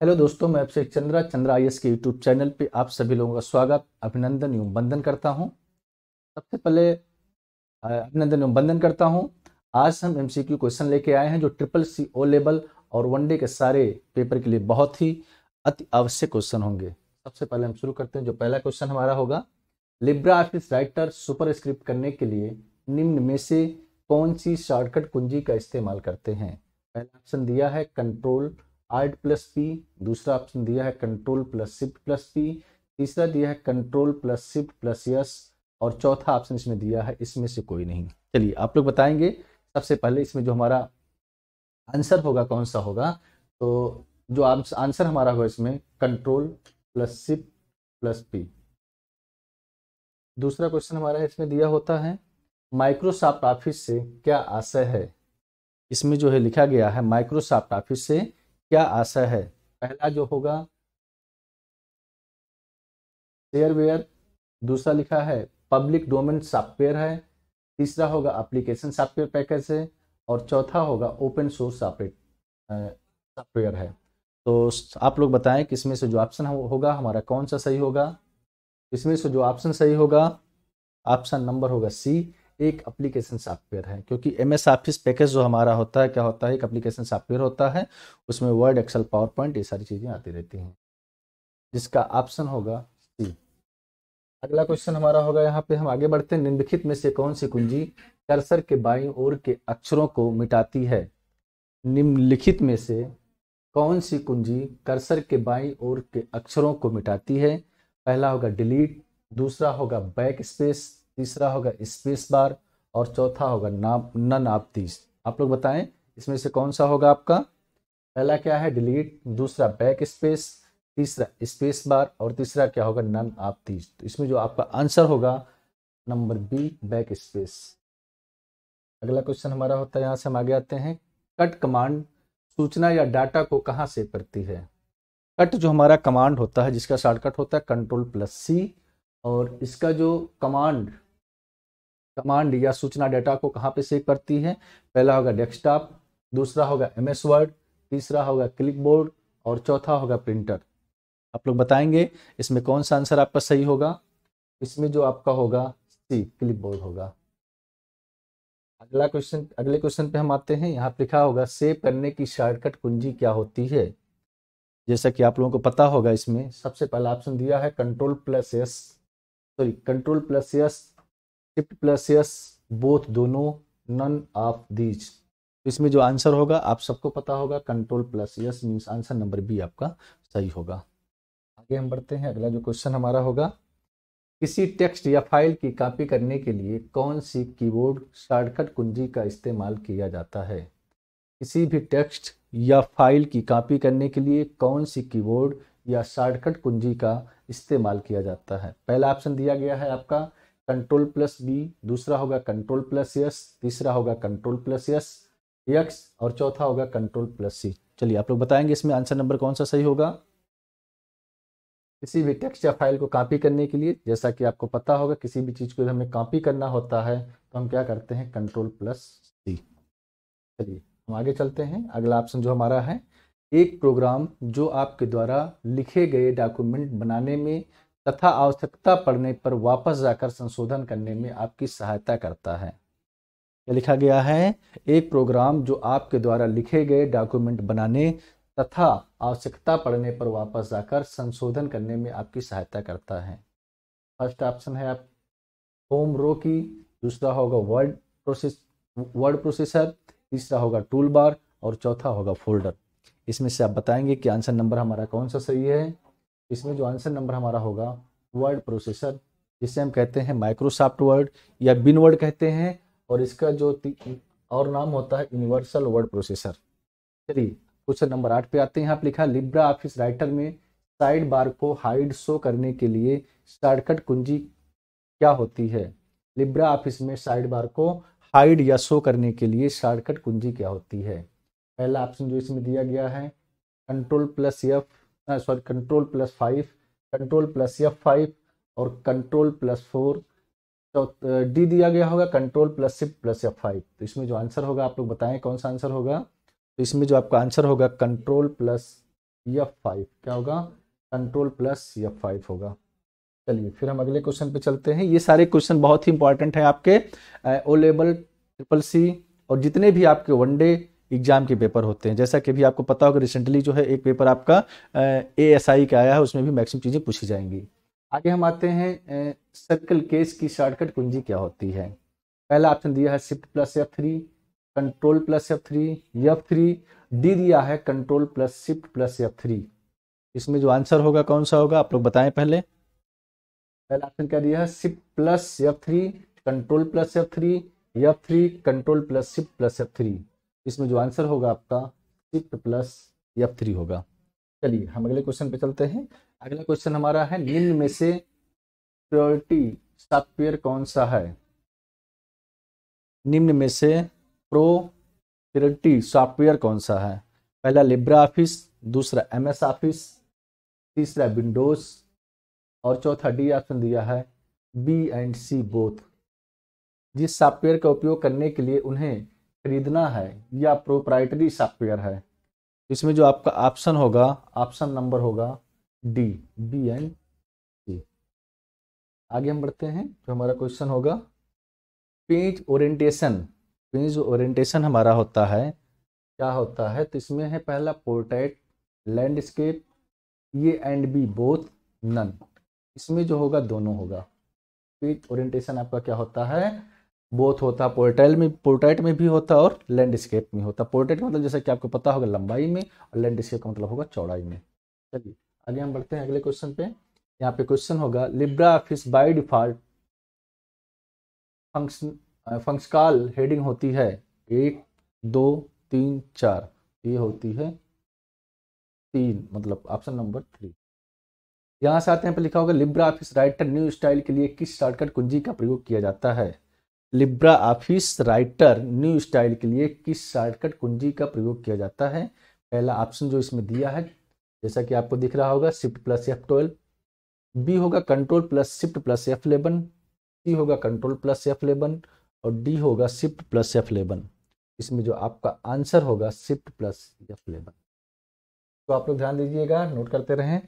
Hello दोस्तों, मैं अभिषेक Chandra IAS के यूट्यूब चैनल पे आप सभी लोगों का स्वागत, अभिनंदन एवं वंदन करता हूं। सबसे पहले अभिनंदन एवं वंदन करता हूं। आज हम एमसीक्यू क्वेश्चन लेके आए हैं जो ट्रिपल सी ओ लेवल और वनडे के सारे पेपर के लिए बहुत ही अति आवश्यक क्वेश्चन होंगे। सबसे पहले हम शुरू करते हैं। जो पहला क्वेश्चन हमारा होगा, लिब्रा ऑफिस राइटर सुपरस्क्रिप्ट करने के लिए निम्न में से कौन सी शॉर्टकट कुंजी का इस्तेमाल करते हैं। पहला ऑप्शन दिया है कंट्रोल आल्ट प्लस पी, दूसरा ऑप्शन दिया है control plus shift plus P, तीसरा दिया है control plus shift plus yes और चौथा ऑप्शन इसमें दिया है इसमें से कोई नहीं। चलिए आप लोग बताएंगे। सबसे पहले इसमें जो हमारा आंसर होगा कौन सा होगा, तो जो आंसर हमारा होगा इसमें control plus shift plus P. दूसरा क्वेश्चन हमारा इसमें दिया होता है, माइक्रोसॉफ्ट ऑफिस से क्या आशय है। इसमें जो है लिखा गया है माइक्रोसॉफ्ट ऑफिस से क्या आशय है। पहला जो होगा शेयरवेयर, दूसरा लिखा है पब्लिक डोमेन सॉफ्टवेयर है, तीसरा होगा एप्लीकेशन सॉफ्टवेयर पैकेज है और चौथा होगा ओपन सोर्स सॉफ्टवेयर है। तो आप लोग बताएं कि इसमें से जो ऑप्शन होगा हमारा कौन सा सही होगा। इसमें से जो ऑप्शन सही होगा ऑप्शन नंबर होगा सी, एक एप्लीकेशन सॉफ्टवेयर है। क्योंकि एमएस ऑफिस पैकेज जो हमारा होता है क्या होता है, एक एप्लीकेशन सॉफ्टवेयर होता है। उसमें वर्ड, एक्सेल, पावर पॉइंट ये सारी चीज़ें आती रहती हैं, जिसका ऑप्शन होगा सी। अगला क्वेश्चन हमारा होगा, यहाँ पे हम आगे बढ़ते हैं। निम्नलिखित में से कौन सी कुंजी कर्सर के बाईं ओर के अक्षरों को मिटाती है। निम्नलिखित में से कौन सी कुंजी कर्सर के बाईं ओर के अक्षरों को मिटाती है। पहला होगा डिलीट, दूसरा होगा बैक स्पेस, तीसरा होगा स्पेस बार और चौथा होगा नन ऑफ दीज। आप लोग बताएं इसमें से कौन सा होगा आपका। पहला क्या है डिलीट, दूसरा बैक स्पेस, तीसरा स्पेस बार और तीसरा क्या होगा नन ऑफ दीज। तो इसमें जो आपका आंसर होगा नंबर बी, बैक स्पेस। अगला क्वेश्चन हमारा होता है, यहाँ से हम आगे आते हैं। कट कमांड सूचना या डाटा को कहाँ सेव करती है। कट जो हमारा कमांड होता है जिसका शॉर्टकट होता है कंट्रोल प्लस सी, और इसका जो कमांड या सूचना डाटा को कहाँ पे सेव करती है। पहला होगा डेस्कटॉप, दूसरा होगा एमएस वर्ड, तीसरा होगा क्लिपबोर्ड और चौथा होगा प्रिंटर। आप लोग बताएंगे इसमें कौन सा आंसर आपका सही होगा। इसमें जो आपका होगा सी, क्लिपबोर्ड होगा। अगले क्वेश्चन पे हम आते हैं। यहाँ पे लिखा होगा सेव करने की शॉर्टकट कुंजी क्या होती है। जैसा कि आप लोगों को पता होगा, इसमें सबसे पहला ऑप्शन दिया है control plus S, sorry control plus S, shift plus S, both दोनों, नन ऑफ दीज। तो इसमें जो आंसर होगा आप सबको पता होगा control plus S means answer number B आपका सही होगा। आगे हम बढ़ते हैं। अगला जो क्वेश्चन हमारा होगा, किसी टेक्स्ट या फाइल की कॉपी करने के लिए कौन सी कीबोर्ड शॉर्टकट कुंजी का इस्तेमाल किया जाता है। किसी भी टेक्स्ट या फाइल की कॉपी करने के लिए कौन सी कीबोर्ड या शॉर्टकट कुंजी का इस्तेमाल किया जाता है। पहला ऑप्शन दिया गया है आपका कंट्रोल प्लस बी, दूसरा होगा कंट्रोल प्लस यस, तीसरा होगा कंट्रोल प्लस यस एक्स और चौथा होगा कंट्रोल प्लस सी। चलिए आप लोग बताएंगे इसमें आंसर नंबर कौन सा सही होगा। किसी भी टेक्स्ट या फाइल को कॉपी करने के लिए, जैसा कि आपको पता होगा, किसी भी चीज़ को हमें कॉपी करना होता है तो हम क्या करते हैं कंट्रोल प्लस सी। चलिए हम आगे चलते हैं। अगला ऑप्शन जो हमारा है, एक प्रोग्राम जो आपके द्वारा लिखे गए डॉक्यूमेंट बनाने में तथा आवश्यकता पड़ने पर वापस जाकर संशोधन करने में आपकी सहायता करता है। क्या लिखा गया है, एक प्रोग्राम जो आपके द्वारा लिखे गए डॉक्यूमेंट बनाने तथा आवश्यकता पड़ने पर वापस जाकर संशोधन करने में आपकी सहायता करता है। फर्स्ट ऑप्शन है आप होम रो की, दूसरा होगा वर्ड प्रोसेसर, तीसरा होगा टूल बार और चौथा होगा फोल्डर। इसमें से आप बताएंगे कि आंसर नंबर हमारा कौन सा सही है। इसमें जो आंसर नंबर हमारा होगा वर्ड प्रोसेसर, जिसे हम कहते हैं माइक्रोसॉफ्ट वर्ड या बिन वर्ड कहते हैं, और इसका जो और नाम होता है यूनिवर्सल वर्ड प्रोसेसर। चलिए क्वेश्चन नंबर 8 पे आते हैं। यहाँ पे लिखा लिब्रा ऑफिस राइटर में साइड बार को हाइड शो करने के लिए शॉर्टकट कुंजी क्या होती है। लिब्रा ऑफिस में साइड बार को हाइड या शो करने के लिए शॉर्टकट कुंजी क्या होती है। पहला ऑप्शन जो इसमें दिया गया है control plus F, sorry control plus 5, control plus F5 और कंट्रोल प्लस 4। तो डी दिया गया होगा control plus shift plus F5। तो इसमें जो आंसर होगा आप लोग बताएं कौन सा आंसर होगा। तो इसमें जो आपका आंसर होगा कंट्रोल प्लस F5, क्या होगा, कंट्रोल प्लस F5 होगा। चलिए फिर हम अगले क्वेश्चन पे चलते हैं। ये सारे क्वेश्चन बहुत ही इंपॉर्टेंट है आपके ओ लेवल, ट्रिपल सी और जितने भी आपके वनडे एग्जाम के पेपर होते हैं। जैसा कि भी आपको पता होगा रिसेंटली जो है एक पेपर आपका ASI का आया है, उसमें भी मैक्सिमम चीज़ें पूछी जाएंगी। आगे हम आते हैं सर्कल केस की शॉर्टकट कुंजी क्या होती है। पहला ऑप्शन दिया है shift plus F3, control plus F3, F3, D दिया है control plus shift plus F3। इसमें जो आंसर होगा कौन सा होगा आप लोग बताएं पहले। पहला ऑप्शन क्या दिया है, shift plus F3, control plus F3, F3 control plus shift plus F3। इसमें जो आंसर होगा आपका शिफ्ट प्लस F3 होगा। चलिए हम अगले क्वेश्चन पे चलते हैं। अगला क्वेश्चन हमारा है निम्न में से प्रायोरिटी सॉफ्टवेयर कौन सा है। निम्न में से प्रायोरिटी सॉफ्टवेयर कौन सा है। पहला लिब्रा ऑफिस, दूसरा MS ऑफिस, तीसरा विंडोज और चौथा डी ऑप्शन दिया है B&C बोथ। जिस सॉफ्टवेयर का उपयोग करने के लिए उन्हें खरीदना है या प्रोप्राइटरी सॉफ्टवेयर है। इसमें जो आपका ऑप्शन होगा, ऑप्शन नंबर होगा डी, B&C। आगे हम बढ़ते हैं। जो हमारा क्वेश्चन होगा पेज ओरिएंटेशन। पेज ओरिएंटेशन हमारा होता है, क्या होता है, तो इसमें है पहला पोर्ट्रेट, लैंडस्केप, ये एंड बी बोथ, नन। इसमें जो होगा दोनों होगा। पेज ओरिएंटेशन आपका क्या होता है, बोथ होता है, पोर्ट्रेट में भी होता है और लैंडस्केप में होता है। पोर्ट्रेट का मतलब जैसा कि आपको पता होगा लंबाई में, और लैंडस्केप का मतलब होगा चौड़ाई में। चलिए आगे हम बढ़ते हैं अगले क्वेश्चन पे। यहाँ पे क्वेश्चन होगा Libra office by default functional heading होती है 1, 2, 3, 4। ये होती है 3, मतलब ऑप्शन नंबर 3। यहाँ से आते हैं, पर लिखा होगा Libra office writer new style के लिए किस शॉर्टकट कुंजी का प्रयोग किया जाता है। Libra office writer new style के लिए किस शॉर्टकट कुंजी का प्रयोग किया जाता है। पहला ऑप्शन जो इसमें दिया है जैसा कि आपको दिख रहा होगा शिफ्ट प्लस F12, बी होगा control plus shift plus F11, सी होगा कंट्रोल प्लस F11 और डी होगा शिफ्ट प्लस F11। इसमें जो आपका आंसर होगा शिफ्ट प्लस F11। तो आप लोग ध्यान दीजिएगा, नोट करते रहें।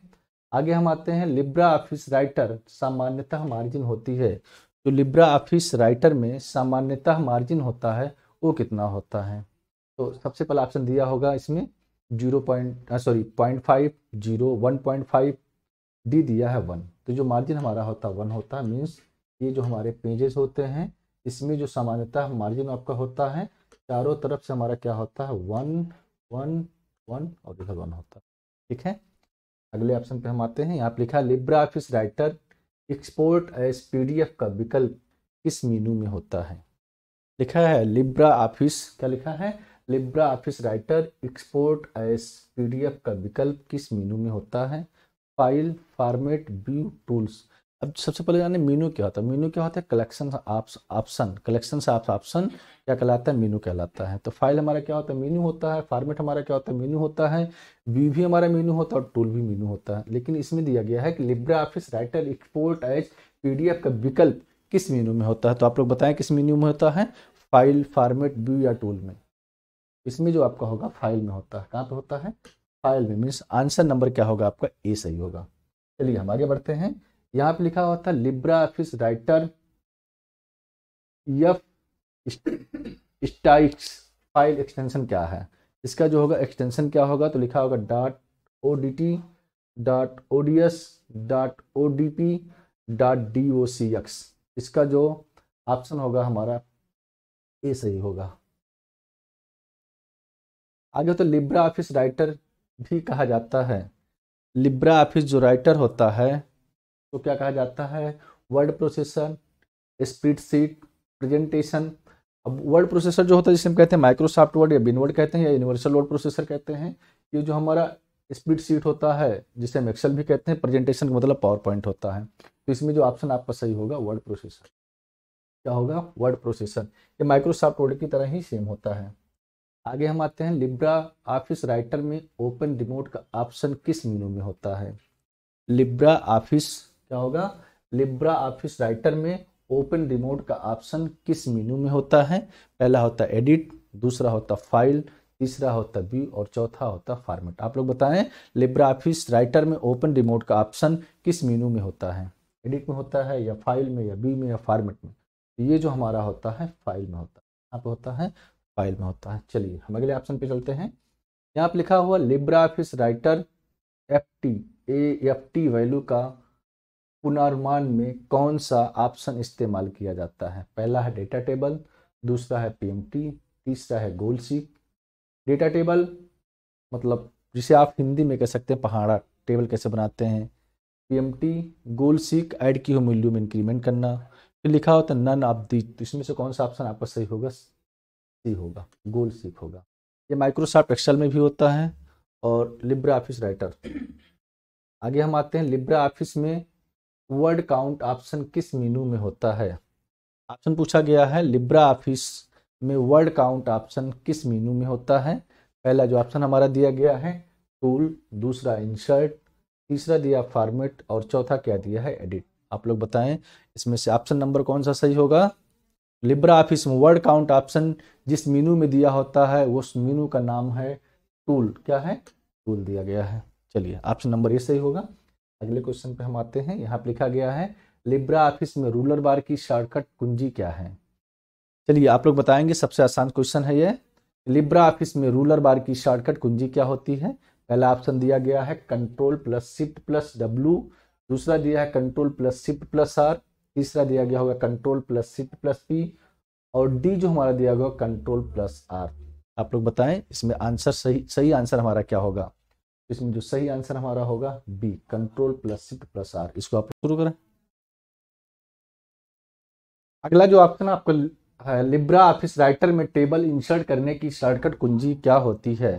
आगे हम आते हैं लिब्रा ऑफिस राइटर सामान्यतः मार्जिन होती है। जो लिब्रा ऑफिस राइटर में सामान्यतः मार्जिन होता है वो कितना होता है। तो सबसे पहला ऑप्शन दिया होगा इसमें 0.5, 0, 1.5, डी दिया है 1। तो जो मार्जिन हमारा होता है 1 होता है। मीन्स ये जो हमारे पेजेस होते हैं इसमें जो सामान्यतः मार्जिन आपका होता है चारों तरफ से हमारा क्या होता है 1, 1, 1 और इधर 1 होता है। ठीक है, अगले ऑप्शन पे हम आते हैं। यहाँ पे लिखा है Libra office Writer export as PDF का विकल्प किस मेनू में होता है। लिखा है लिब्रा ऑफिस, क्या लिखा है, Libra office Writer export as PDF का विकल्प किस मेनू में होता है। File, format, view, tools. अब सबसे पहले जाने मेनू क्या होता है। मेनू क्या होता है, collection option, collection of option क्या कहलाता है, मेनू कहलाता है। तो फाइल हमारा क्या होता है, मेनू होता है। फॉर्मेट हमारा क्या होता है, मेनू होता है। व्यू भी हमारा मेनू होता है और टूल भी मेनू होता है। लेकिन इसमें दिया गया है कि Libre office Writer export as PDF का विकल्प किस मेनू में होता है। तो आप लोग बताएं किस मेन्यू में होता है, फाइल, फॉर्मेट, व्यू या टूल में। इसमें जो आपका होगा फाइल में होता है। कहाँ पे होता है, फाइल में। मीन्स आंसर नंबर क्या होगा आपका, ए सही होगा। चलिए हम आगे बढ़ते हैं। यहाँ पे लिखा होता है लिब्रा ऑफिस राइटर F स्टाइक्स फाइल एक्सटेंशन क्या है। इसका जो होगा एक्सटेंशन क्या होगा, तो लिखा होगा .odt, .ods, .odp, .docx। इसका जो ऑप्शन होगा हमारा ए सही होगा। आगे तो लिब्रा ऑफिस राइटर भी कहा जाता है। लिब्रा ऑफिस जो राइटर होता है तो क्या कहा जाता है, वर्ड प्रोसेसर, स्प्रेडशीट, प्रेजेंटेशन। अब वर्ड प्रोसेसर जो होता है जिसे हम कहते हैं माइक्रोसॉफ्ट वर्ड या बिनवर्ड कहते हैं या यूनिवर्सल वर्ड प्रोसेसर कहते हैं। ये जो हमारा स्प्रेडशीट होता है जिसे हम एक्सेल भी कहते हैं। प्रेजेंटेशन का मतलब पावर पॉइंट होता है। तो इसमें जो ऑप्शन आपका सही होगा वर्ड प्रोसेसर, क्या होगा, वर्ड प्रोसेसर। ये माइक्रोसॉफ्ट वर्ड की तरह ही सेम होता है। आगे हम आते हैं लिब्रा ऑफिस राइटर में ओपन रिमोट का ऑप्शन किस मेनू में होता है। लिब्रा ऑफिस क्या होगा, लिब्रा ऑफिस राइटर में ओपन रिमोट का ऑप्शन किस मेनू में होता है। पहला होता है एडिट, दूसरा होता फाइल, तीसरा होता है बी और चौथा होता है फॉर्मेट। आप लोग बताएं लिब्रा ऑफिस राइटर में ओपन रिमोट का ऑप्शन किस मेनू में होता है, एडिट में होता है या फाइल में या बी में या फॉर्मेट में? ये जो हमारा होता है फाइल में होता है, यहाँ पे होता है फाइल में होता है। चलिए हम अगले ऑप्शन पे चलते हैं। यहाँ पे लिखा हुआ Libra office writer F T value का पुनर्मान में कौन सा ऑप्शन इस्तेमाल किया जाता है? पहला है डेटा टेबल, दूसरा है पीएमटी, तीसरा है गोल सीक। डेटा टेबल मतलब जिसे आप हिंदी में कह सकते हैं पहाड़ा टेबल कैसे बनाते हैं। पीएमटी गोल सीक ऐड की हुई मूल्यों में इंक्रीमेंट करना। फिर लिखा होता है नन ऑफ दी, तो इसमें से कौन सा ऑप्शन आपका सही होगा? सी होगा, गोल सीक होगा। ये माइक्रोसॉफ्ट एक्सेल में भी होता है और लिब्रा ऑफिस राइटर। आगे हम आते हैं लिब्रा ऑफिस में वर्ड काउंट ऑप्शन किस मेनू में होता है? ऑप्शन पूछा गया है लिब्रा ऑफिस में वर्ड काउंट ऑप्शन किस मेनू में होता है? पहला जो ऑप्शन हमारा दिया गया है टूल, दूसरा इंसर्ट, तीसरा दिया फॉर्मेट और चौथा क्या दिया है एडिट। आप लोग बताएं इसमें से ऑप्शन नंबर कौन सा सही होगा? लिब्रा ऑफिस में वर्ड काउंट ऑप्शन जिस मेनू में दिया होता है उस मेनू का नाम है टूल। क्या है? टूल दिया गया है। चलिए ऑप्शन नंबर ये सही होगा। अगले क्वेश्चन पे हम आते हैं। यहाँ पे लिखा गया है लिब्रा ऑफिस में रूलर बार की शॉर्टकट कुंजी क्या है? चलिए आप लोग बताएंगे, सबसे आसान क्वेश्चन है ये। लिब्रा ऑफिस में रूलर बार की शॉर्टकट कुंजी क्या होती है? पहला ऑप्शन दिया गया है control plus shift plus W, दूसरा दिया है control plus shift plus R, तीसरा दिया गया होगा control plus shift plus P और डी जो हमारा दिया गया कंट्रोल प्लस आर। आप लोग बताएं इसमें आंसर सही आंसर हमारा क्या होगा? इसमें जो सही आंसर हमारा होगा B, control plus shift plus R. इसको आप शुरू करें। अगला जो ऑप्शन आपका है लिब्रा ऑफिस राइटर में टेबल इंसर्ट करने की शॉर्टकट कुंजी क्या होती है?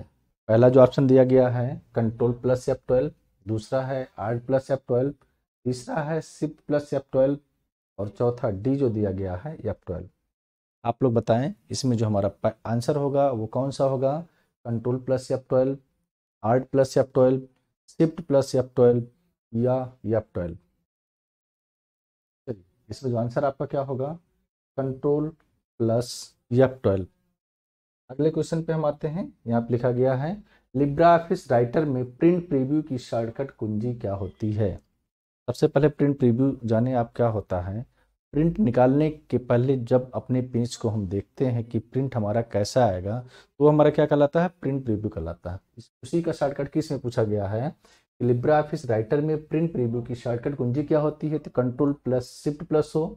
पहला जो ऑप्शन दिया गया है कंट्रोल प्लस F12, दूसरा है आल्ट प्लस F12, तीसरा है शिफ्ट प्लस F12 और चौथा डी जो दिया गया है F12। आप लोग बताएं इसमें जो हमारा आंसर होगा वो कौन सा होगा? Control plus F12, alt plus F12, shift plus F12 या F12। चलिए इसमें जो आंसर आपका क्या होगा? Control plus F12। अगले क्वेश्चन पे हम आते हैं। यहाँ पे लिखा गया है लिब्रा ऑफिस राइटर में प्रिंट प्रीव्यू की शॉर्टकट कुंजी क्या होती है? सबसे पहले प्रिंट प्रीव्यू जाने आप क्या होता है। प्रिंट निकालने के पहले जब अपने पेज को हम देखते हैं कि प्रिंट हमारा कैसा आएगा तो हमारा क्या कहलाता है? प्रिंट प्रीव्यू कहलाता है। उसी का शॉर्टकट किस में पूछा गया है कि लिब्रा ऑफिस राइटर में प्रिंट प्रीव्यू की शॉर्टकट कुंजी क्या होती है? तो control plus shift plus O,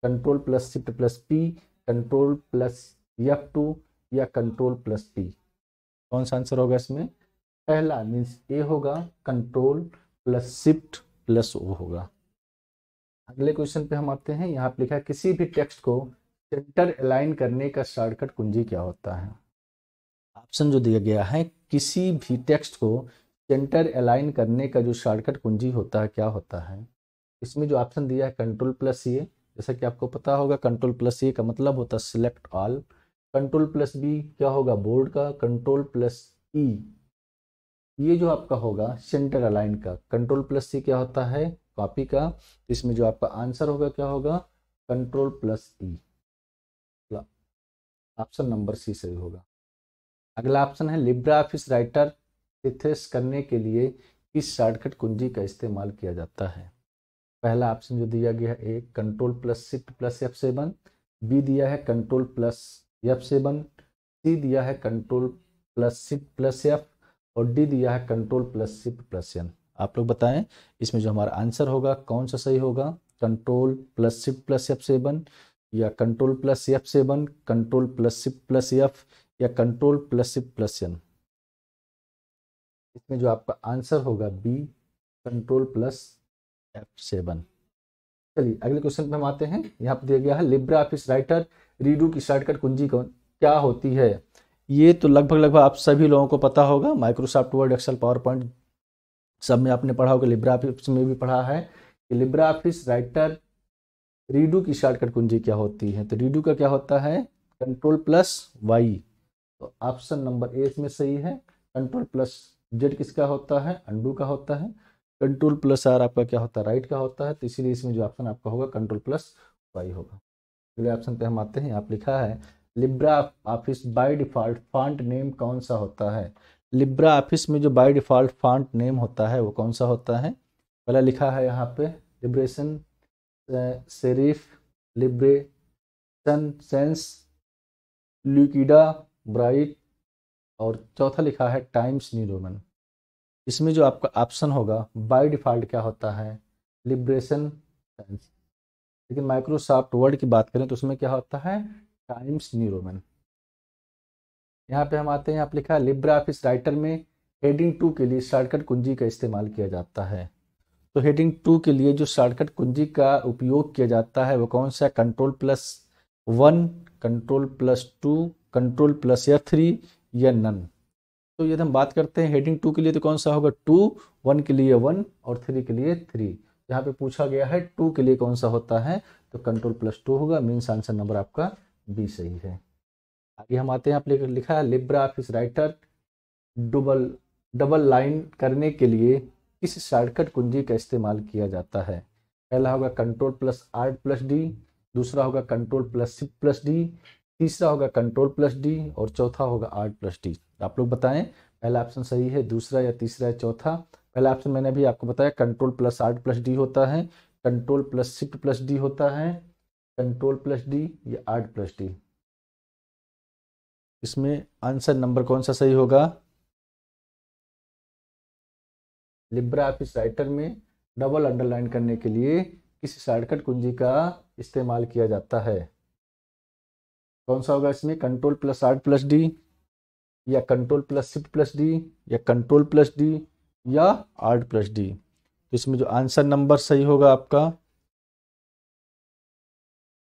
control plus shift plus P, control plus F2 या कंट्रोल प्लस पी। कौन सा आंसर होगा इसमें? पहला मीन्स ए होगा, control plus shift plus O होगा। अगले क्वेश्चन पे हम आते हैं। यहाँ पे लिखा है किसी भी टेक्स्ट को सेंटर अलाइन करने का शॉर्टकट कुंजी क्या होता है? ऑप्शन जो दिया गया है किसी भी टेक्स्ट को सेंटर अलाइन करने का जो शॉर्टकट कुंजी होता है क्या होता है? इसमें जो ऑप्शन दिया है कंट्रोल प्लस ए, जैसा कि आपको पता होगा कंट्रोल प्लस ए का मतलब होता है select all. Control plus B क्या होगा? बोर्ड का। कंट्रोल प्लस ई ये जो आपका होगा सेंटर अलाइन का। कंट्रोल प्लस सी क्या होता है? कॉपी का। इसमें जो आपका आंसर होगा क्या होगा? कंट्रोल प्लस ई। ऑप्शन नंबर सी सही होगा। अगला ऑप्शन है लिब्रा ऑफिस राइटर एक्सेस करने के लिए किस शॉर्टकट कुंजी का इस्तेमाल किया जाता है? पहला ऑप्शन जो दिया गया है A control plus shift plus F7, B दिया है कंट्रोल प्लस F7, सी दिया है control plus shift plus F और डी दिया है control plus shift plus N। आप लोग बताएं इसमें जो हमारा आंसर होगा कौन सा सही होगा? Control plus shift plus F7 या control plus F7, control plus shift plus F या control plus shift plus N। इसमें जो आपका आंसर होगा बी, कंट्रोल प्लस F7। चलिए अगले क्वेश्चन पे हम आते हैं। यहाँ पे दिया गया है लिब्रा ऑफिस राइटर रीडू की शॉर्टकट कुंजी क्या होती है? ये तो लगभग आप सभी लोगों को पता होगा। Microsoft Word, Excel, PowerPoint सब में आपने पढ़ा होगा, लिब्रा ऑफिस में भी पढ़ा है कि लिब्रा ऑफिस राइटर रीडू की शॉर्टकट कुंजी क्या होती है। तो रीडू का क्या होता है? Control plus Y. तो ऑप्शन नंबर ए इसमें सही है। कंट्रोल प्लस जेड किसका होता है? अंडू का होता है। कंट्रोल प्लस आर आपका क्या होता है? राइट का होता है। तो इसीलिए इसमें जो ऑप्शन आपका होगा कंट्रोल प्लस वाई होगा। अगले ऑप्शन पे हम आते हैं। यहाँ पे लिखा है Libra office by default font name कौन सा होता है? लिब्रा ऑफिस में जो बाय डिफ़ॉल्ट फॉन्ट नेम होता है वो कौन सा होता है? पहला लिखा है यहाँ पे Liberation Serif Liberation Sans Lucida Bright, और चौथा लिखा है टाइम्स न्यू रोमन। इसमें जो आपका ऑप्शन होगा बाय डिफ़ॉल्ट क्या होता है? Liberation sense. लेकिन माइक्रोसॉफ्ट वर्ड की बात करें तो उसमें क्या होता है? Times new Roman. यहाँ पे हम आते हैं, आप लिखा है लिब्रा ऑफिस राइटर में हेडिंग 2 के लिए शॉर्टकट कुंजी का इस्तेमाल किया जाता है। तो हेडिंग 2 के लिए जो शॉर्टकट कुंजी का उपयोग किया जाता है वो कौन सा? कंट्रोल+1, कंट्रोल+2, कंट्रोल+F3 या नन। तो यदि हम बात करते हैं हेडिंग 2 के लिए तो कौन सा होगा? 2, 1 के लिए 1 और 3 के लिए 3। यहाँ पे पूछा गया है 2 के लिए कौन सा होता है, तो कंट्रोल+2 होगा। मीन्स आंसर नंबर आपका बी सही है। आगे हम आते हैं, आप लिखा है Libra office writer double double line करने के लिए किस शॉर्टकट कुंजी का इस्तेमाल किया जाता है? पहला होगा कंट्रोल+Alt+D, दूसरा होगा कंट्रोल+Shift+D, तीसरा होगा कंट्रोल+D और चौथा होगा Alt+D। आप लोग बताएं पहला ऑप्शन सही है, दूसरा या तीसरा या चौथा? पहला ऑप्शन मैंने अभी आपको बताया कंट्रोल+Alt+D होता है, कंट्रोल+Shift+D होता है, कंट्रोल+D या Alt+D। इसमें आंसर नंबर कौन सा सही होगा? लिब्रा ऑफिस राइटर में डबल अंडरलाइन करने के लिए किस शॉर्टकट कुंजी का इस्तेमाल किया जाता है? कौन सा होगा इसमें? कंट्रोल+Alt+D या कंट्रोल+Shift+D या कंट्रोल+D या Alt+D। तो इसमें जो आंसर नंबर सही होगा आपका,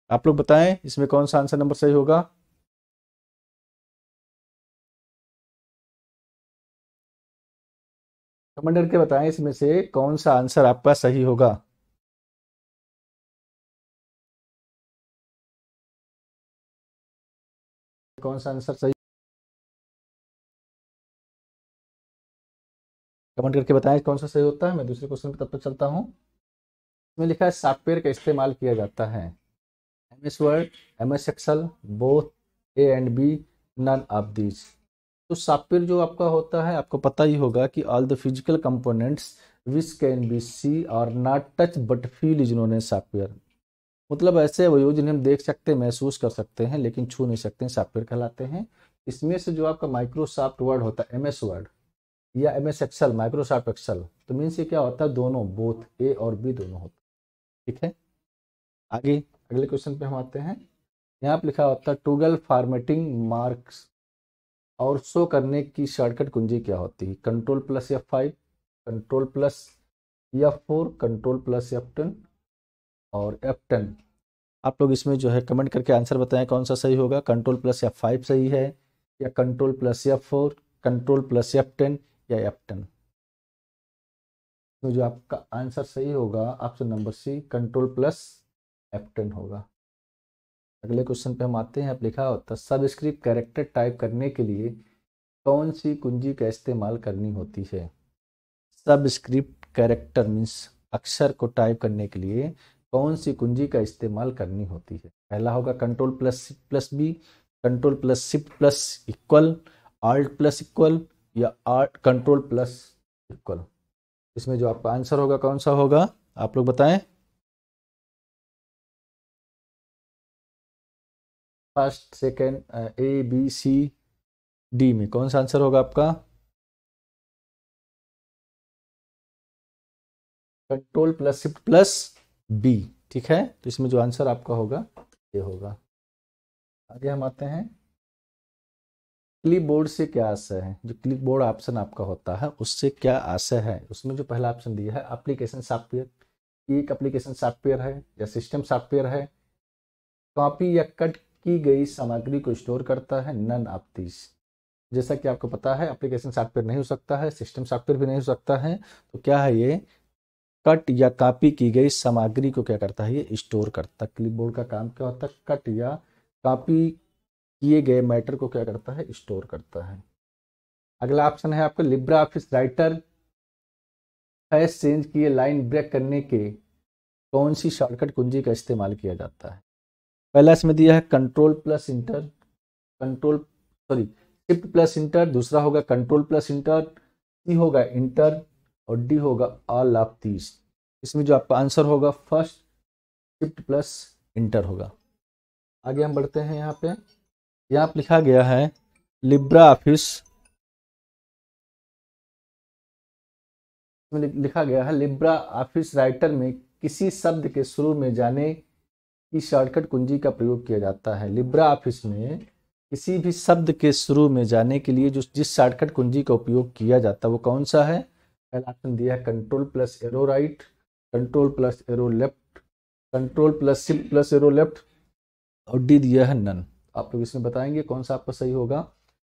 आप लोग बताएं इसमें कौन सा आंसर नंबर सही होगा? कमेंट करके बताएं इसमें से कौन सा आंसर आपका सही होगा। कौन सा आंसर सही, कमेंट करके बताएं कौन सा सही होता है। मैं दूसरे क्वेश्चन पे तब तक चलता हूँ। इसमें लिखा है सॉफ्टवेयर का इस्तेमाल किया जाता है MS Word, MS Excel, both A and B, none of these. तो सॉफ्टवेयर जो आपका होता है आपको पता ही होगा कि all the physical components which can be see और not touch but feel is known as software. मतलब ऐसे अवयव जिन्हें हम देख सकते हैं, महसूस कर सकते हैं लेकिन छू नहीं सकते हैं, सॉफ्टवेयर कहलाते हैं। इसमें से जो आपका माइक्रोसॉफ्ट वर्ड होता है MS वर्ड या MS एक्सेल, माइक्रोसॉफ्ट एक्सेल, तो मीन्स ये क्या होता है? दोनों, बोथ ए और बी दोनों होता है। ठीक है, आगे अगले क्वेश्चन पे हम आते हैं। यहाँ पे लिखा होता है टूगल फॉर्मेटिंग मार्क्स और शो करने की शॉर्टकट कुंजी क्या होती है? कंट्रोल+F5, कंट्रोल+F4, कंट्रोल+F10 और F10। आप लोग इसमें जो है कमेंट करके आंसर बताएं कौन सा सही होगा। कंट्रोल+F5 सही है या कंट्रोल+F4, कंट्रोल+F10 या F10? तो जो आपका आंसर सही होगा ऑप्शन नंबर सी, कंट्रोल+F10 होगा। अगले क्वेश्चन पे हम आते हैं। आप लिखा होता है सबस्क्रिप्ट कैरेक्टर टाइप करने के लिए कौन सी कुंजी का इस्तेमाल करनी होती है? सबस्क्रिप्ट कैरेक्टर मीन्स अक्षर को टाइप करने के लिए कौन सी कुंजी का इस्तेमाल करनी होती है? पहला होगा कंट्रोल+Shift+B, कंट्रोल+Shift+, Alt+, या कंट्रोल+। इसमें जो आपका आंसर होगा कौन सा होगा, आप लोग बताएं। First, second, A B C D में कौन सा आंसर होगा आपका? कंट्रोल+Shift+B। ठीक है, तो इसमें जो आंसर आपका होगा ये होगा। आगे हम आते हैं, क्लिपबोर्ड से क्या आशय है? जो क्लिपबोर्ड ऑप्शन आपका होता है उससे क्या आशय है? उसमें जो पहला ऑप्शन दिया है एप्लीकेशन सॉफ्टवेयर, एक एप्लीकेशन सॉफ्टवेयर है या सिस्टम सॉफ्टवेयर है, कॉपी या कट की गई सामग्री को स्टोर करता है, नन ऑफ दिस। जैसा कि आपको पता है एप्लीकेशन सॉफ्टवेयर नहीं हो सकता है, सिस्टम सॉफ्टवेयर भी नहीं हो सकता है, तो क्या है ये? कट या कॉपी की गई सामग्री को क्या करता है? ये स्टोर करता है। क्लिपबोर्ड का काम क्या होता है? कट या कॉपी किए गए मैटर को क्या करता है? स्टोर करता है। अगला ऑप्शन है आपका Libra office writer hash change किए लाइन ब्रेक करने के कौन सी शॉर्टकट कुंजी का इस्तेमाल किया जाता है? पहला इसमें दिया है कंट्रोल+Enter, control sorry shift plus enter, दूसरा होगा कंट्रोल प्लस इंटर, सी होगा इंटर और डी होगा ऑल ऑफ दीज। इसमें जो आपका आंसर होगा फर्स्ट शिफ्ट प्लस इंटर होगा। आगे हम बढ़ते हैं। यहाँ पे लिखा गया है लिब्रा ऑफिस में लिखा गया है लिब्रा ऑफिस राइटर में किसी शब्द के शुरू में जाने की शॉर्टकट कुंजी का प्रयोग किया जाता है। लिब्रा ऑफिस में किसी भी शब्द के शुरू में जाने के लिए जो जिस शॉर्टकट कुंजी का उपयोग किया जाता है वो कौन सा है? पहला ऑप्शन दिया है control plus arrow right, control plus arrow left, control plus shift plus arrow left और डी दिया है नन। आप लोग इसमें बताएंगे कौन सा आपका सही होगा।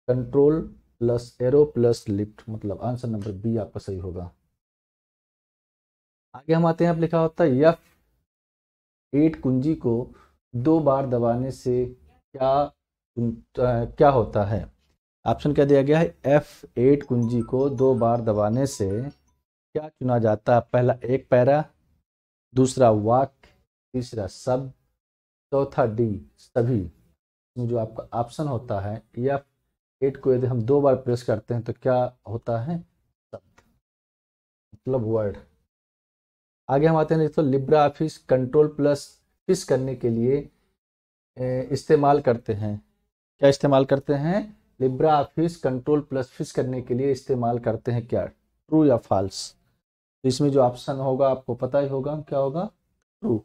Control plus arrow plus lift, मतलब आंसर नंबर बी आपका सही होगा। आगे हम आते हैं। आप लिखा होता है F8 कुंजी को 2 बार दबाने से क्या होता है? ऑप्शन क्या दिया गया है? F8 कुंजी को 2 बार दबाने से क्या चुना जाता है? पहला एक पैरा, दूसरा वाक्य, तीसरा शब्द, चौथा डी सभी। जो आपका ऑप्शन होता है F8 को यदि हम 2 बार प्रेस करते हैं तो क्या होता है? शब्द, मतलब वर्ड। आगे हम आते हैं। तो Libra office control plus fish करने के लिए इस्तेमाल करते हैं। क्या इस्तेमाल करते हैं? Libra office control plus fish करने के लिए इस्तेमाल करते हैं क्या? ट्रू या फॉल्स? तो इसमें जो ऑप्शन होगा आपको पता ही होगा, क्या होगा? ट्रू।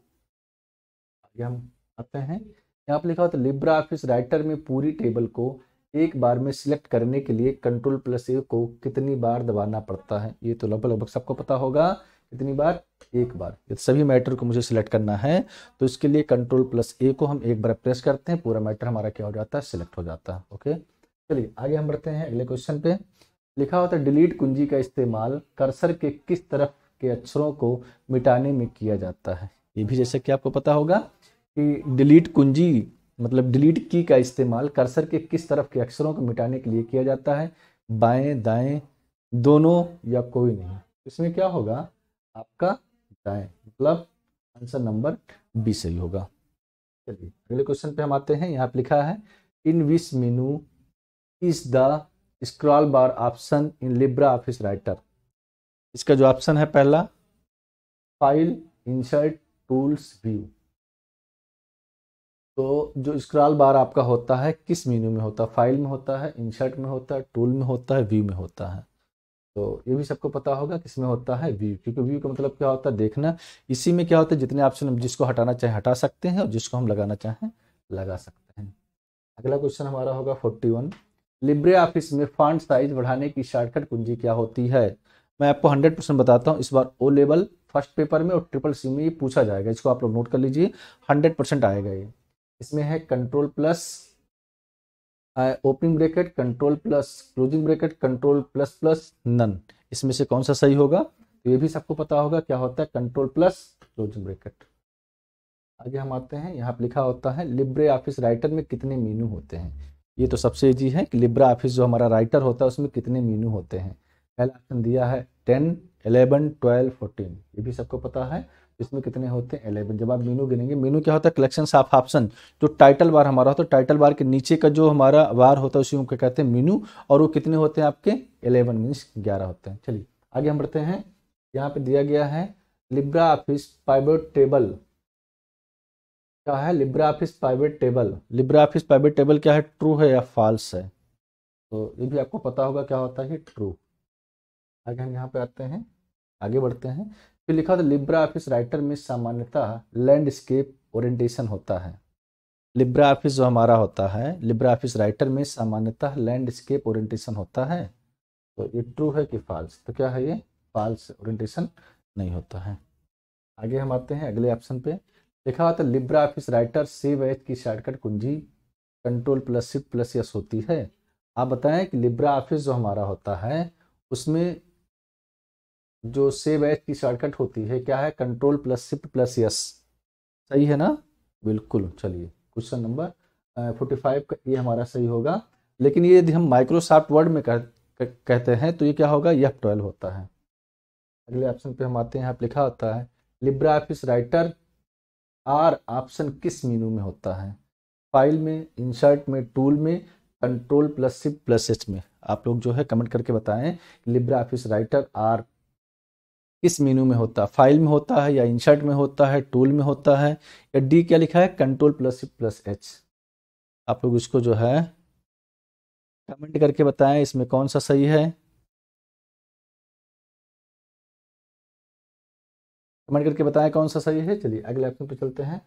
आगे हम आते हैं। यहाँ पर लिखा होता है लिब्रा ऑफिस राइटर में पूरी टेबल को एक बार में सिलेक्ट करने के लिए कंट्रोल प्लस ए को कितनी बार दबाना पड़ता है? ये तो लगभग सबको पता होगा। कितनी बार? एक बार। यदि सभी मैटर को मुझे सिलेक्ट करना है तो इसके लिए कंट्रोल प्लस ए को हम एक बार प्रेस करते हैं, पूरा मैटर हमारा क्या हो जाता है? सिलेक्ट हो जाता है। ओके, चलिए आगे हम बढ़ते हैं अगले क्वेश्चन पे। लिखा होता है डिलीट कुंजी का इस्तेमाल कर्सर के किस तरफ के अक्षरों को मिटाने में किया जाता है? ये भी जैसे कि आपको पता होगा कि डिलीट कुंजी मतलब डिलीट की का इस्तेमाल कर्सर के किस तरफ के अक्षरों को मिटाने के लिए किया जाता है? बाएं, दाएं, दोनों या कोई नहीं? इसमें क्या होगा आपका? दाएं, मतलब आंसर नंबर बी सही होगा। चलिए अगले क्वेश्चन पे हम आते हैं। यहाँ पे लिखा है in which menu is the scroll bar option in Libra office Writer. इसका जो ऑप्शन है पहला फाइल, इंसर्ट, टूल्स, व्यू। तो जो स्क्रॉल बार आपका होता है किस मेनू में होता है? फाइल में होता है, इंसर्ट में होता है, टूल में होता है, व्यू में होता है। तो ये भी सबको पता होगा किसमें होता है? व्यू, क्योंकि व्यू का मतलब क्या होता है? देखना। इसी में क्या होता है? जितने ऑप्शन हम जिसको हटाना चाहें हटा सकते हैं और जिसको हम लगाना चाहें लगा सकते हैं। अगला क्वेश्चन हमारा होगा 41। लिब्रे ऑफिस में फॉन्ट साइज बढ़ाने की शॉर्टकट कुंजी क्या होती है? मैं आपको 100% बताता हूँ। इस बार ओ लेवल फर्स्ट पेपर में और ट्रिपल सी में ये पूछा जाएगा, इसको आप लोग नोट कर लीजिए। 100% आएगा ये। इसमें है control plus opening bracket, control plus closing bracket, control plus plus none. इसमें से कौन सा सही होगा? तो ये भी सबको पता होगा क्या होता है? Control plus closing bracket. आगे हम आते हैं। यहाँ पे लिखा होता है लिब्रे ऑफिस राइटर में कितने मेनू होते हैं? ये तो सबसे इजी है कि लिब्रा ऑफिस जो हमारा राइटर होता है उसमें कितने मेनू होते हैं। पहला ऑप्शन दिया है 10, 11, 12, 14। ये भी सबको पता है। इसमें कितने होते हैं? 11। जब आप मेनू गिनेंगे, मेनू क्या होता है? Collection of option. जो टाइटल बार हमारा होता है, टाइटल बार के नीचे का जो हमारा बार होता है उसी को क्या कहते हैं? मेनू। और वो कितने होते हैं आपके? 11 मीन्स 11 होते हैं। चलिए आगे हम बढ़ते हैं। यहाँ पे दिया गया है लिब्रा ऑफिस पाइवट टेबल क्या है? Libra office pivot table. Libra office pivot table क्या है? ट्रू है या फॉल्स है? तो ये भी आपको पता होगा क्या होता है? ट्रू। आगे हम यहाँ पे आते हैं, आगे बढ़ते हैं। फिर लिखा था लिब्रा ऑफिस राइटर में सामान्यतः लैंडस्केप ओरिएंटेशन होता है। लिब्रा ऑफिस जो हमारा होता है, लिब्रा ऑफिस राइटर में सामान्यतः लैंडस्केप ओरिएंटेशन होता है। तो ये ट्रू है कि फॉल्स? तो क्या है ये? फॉल्स, ओरिएंटेशन नहीं होता है। आगे हम आते हैं अगले ऑप्शन पे। लिखा हुआ था Libra office Writer save as की शॉर्टकट कुंजी control plus shift plus S होती है। आप बताएं कि लिब्रा ऑफिस जो हमारा होता है उसमें जो सेव एज की शॉर्टकट होती है क्या है? Control plus shift plus yes. सही है ना? बिल्कुल। चलिए क्वेश्चन नंबर 45 का ये हमारा सही होगा। लेकिन ये यदि हम माइक्रोसॉफ्ट वर्ड में कहते हैं तो ये क्या होगा? F12 होता है। अगले ऑप्शन पे हम आते हैं। यहाँ पे लिखा होता है Libra office Writer R option किस मेनू में होता है? फाइल में, इंसर्ट में, टूल में, control plus shift plus H में। आप लोग जो है कमेंट करके बताएं लिब्रे ऑफिस राइटर आर किस मेनू में होता है, फाइल में होता है या इंसर्ट में होता है, टूल में होता है, या डी क्या लिखा है control plus shift plus H. आप लोग इसको जो है कमेंट करके बताएं इसमें कौन सा सही है। कमेंट करके बताएं कौन सा सही है। चलिए अगले ऑप्शन पे चलते हैं।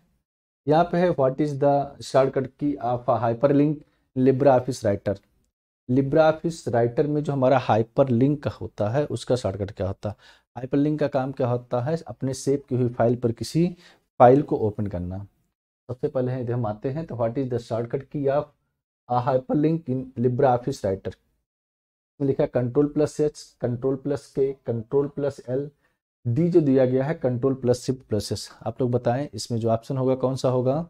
यहाँ पे है व्हाट इज द शॉर्टकट की of hyperlink Libre office writer. Libre office Writer में जो हमारा हाइपर लिंक होता है उसका शॉर्टकट क्या होता है। हाइपर लिंक का काम क्या होता है, अपने सेव की हुई फाइल पर किसी फाइल को ओपन करना। सबसे पहले है हम आते हैं तो व्हाट इज द शॉर्टकट की of hyper link in Libre office Writer में लिखा है control plus H, control plus के, कंट्रोल प्लस एल, डी जो दिया गया है control plus shift plus S. आप लोग बताएं इसमें जो ऑप्शन होगा कौन सा होगा।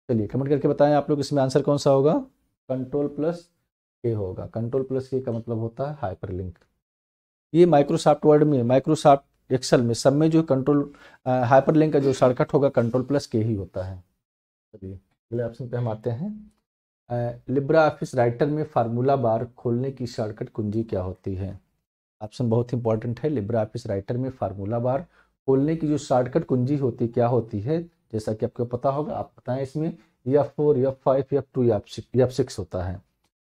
चलिए कमेंट करके बताएं आप लोग इसमें आंसर कौन सा होगा। कंट्रोल प्लस के होगा। कंट्रोल प्लस के का मतलब होता है हाइपरलिंक। ये माइक्रोसॉफ्ट वर्ड में, माइक्रोसॉफ्ट एक्सेल में, सब में जो कंट्रोल हाइपरलिंक का जो शॉर्टकट होगा कंट्रोल प्लस के ही होता है। चलिए अगले ऑप्शन पे हम आते हैं। लिब्रे ऑफिस राइटर में फार्मूला बार खोलने की शॉर्टकट कुंजी क्या होती है। ऑप्शन बहुत इंपॉर्टेंट है। लिब्रे ऑफिस राइटर में फार्मूला बार खोलने की जो शॉर्टकट कुंजी होती क्या होती है, जैसा कि आपको पता होगा, आप बताएं इसमें F4, F5, F2 या F6 होता है।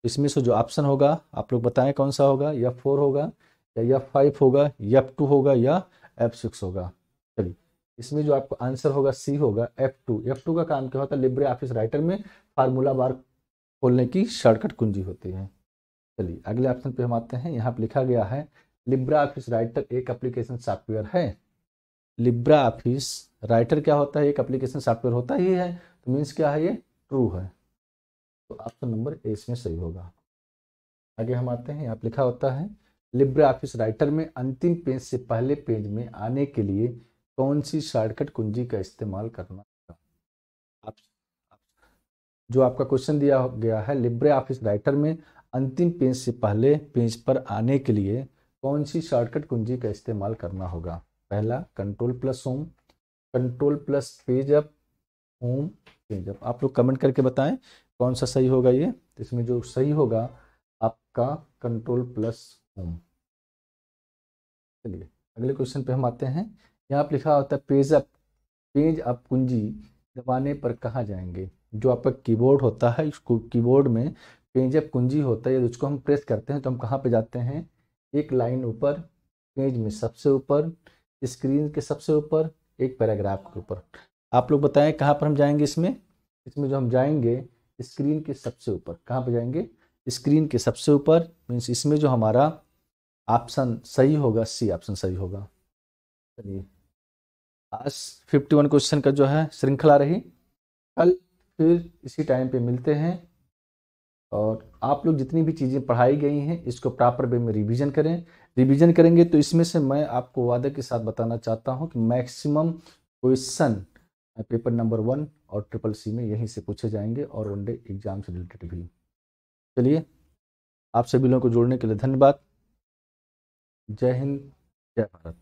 इसमें से जो ऑप्शन होगा आप लोग बताएं कौन सा होगा, F4 होगा या F5 होगा, F2 होगा या F6 होगा। चलिए इसमें जो आपको आंसर होगा सी होगा F2। F2 का काम क्या होता है, लिब्रे ऑफिस राइटर में फार्मूला बार खोलने की शॉर्टकट कुंजी होती है। चलिए अगले ऑप्शन पे हम आते हैं। यहाँ पे लिखा गया है लिब्रे ऑफिस राइटर एक एप्लीकेशन सॉफ्टवेयर है। लिब्रे ऑफिस राइटर क्या होता है, एक एप्लीकेशन सॉफ्टवेयर होता ही है, तो मीन्स क्या है, ये ट्रू है। तो ऑप्शन नंबर ए इसमें सही होगा। आगे हम आते हैं। यहाँ पे लिखा होता है लिब्रे ऑफिस राइटर में अंतिम पेज से पहले पेज में आने के लिए कौन सी शॉर्टकट कुंजी का इस्तेमाल करना होगा। आप जो आपका क्वेश्चन दिया गया है लिब्रे ऑफिस राइटर में अंतिम पेज से पहले पेज पर आने के लिए कौन सी शॉर्टकट कुंजी का इस्तेमाल करना होगा। पहला control plus home, control plus page up, home page up. आप लोग कमेंट करके बताएं कौन सा सही होगा ये। तो इसमें जो सही होगा आपका कंट्रोल प्लस होम। चलिए अगले क्वेश्चन पे हम आते हैं। यहाँ पे लिखा होता है पेज अप कुंजी दबाने पर कहाँ जाएंगे। जो आपका कीबोर्ड होता है, इसको कीबोर्ड में पेज अप कुंजी होता है, उसको हम प्रेस करते हैं तो हम कहाँ पे जाते हैं, एक लाइन ऊपर, पेज में सबसे ऊपर, स्क्रीन के सबसे ऊपर, एक पैराग्राफ के ऊपर। आप लोग बताएं कहाँ पर हम जाएंगे इसमें। इसमें जो हम जाएंगे स्क्रीन के सबसे ऊपर। कहाँ पे जाएंगे, स्क्रीन के सबसे ऊपर। मीन्स इसमें जो हमारा ऑप्शन सही होगा सी ऑप्शन सही होगा। चलिए आज 51 क्वेश्चन का जो है श्रृंखला रही। कल फिर इसी टाइम पे मिलते हैं और आप लोग जितनी भी चीज़ें पढ़ाई गई हैं इसको प्रॉपर वे में रिवीजन करें। रिवीजन करेंगे तो इसमें से मैं आपको वादे के साथ बताना चाहता हूं कि मैक्सिमम क्वेश्चन पेपर नंबर 1 और CCC में यहीं से पूछे जाएंगे और वनडे एग्जाम से रिलेटेड भी। चलिए आप सभी लोगों को जोड़ने के लिए धन्यवाद। जय हिंद, जय भारत।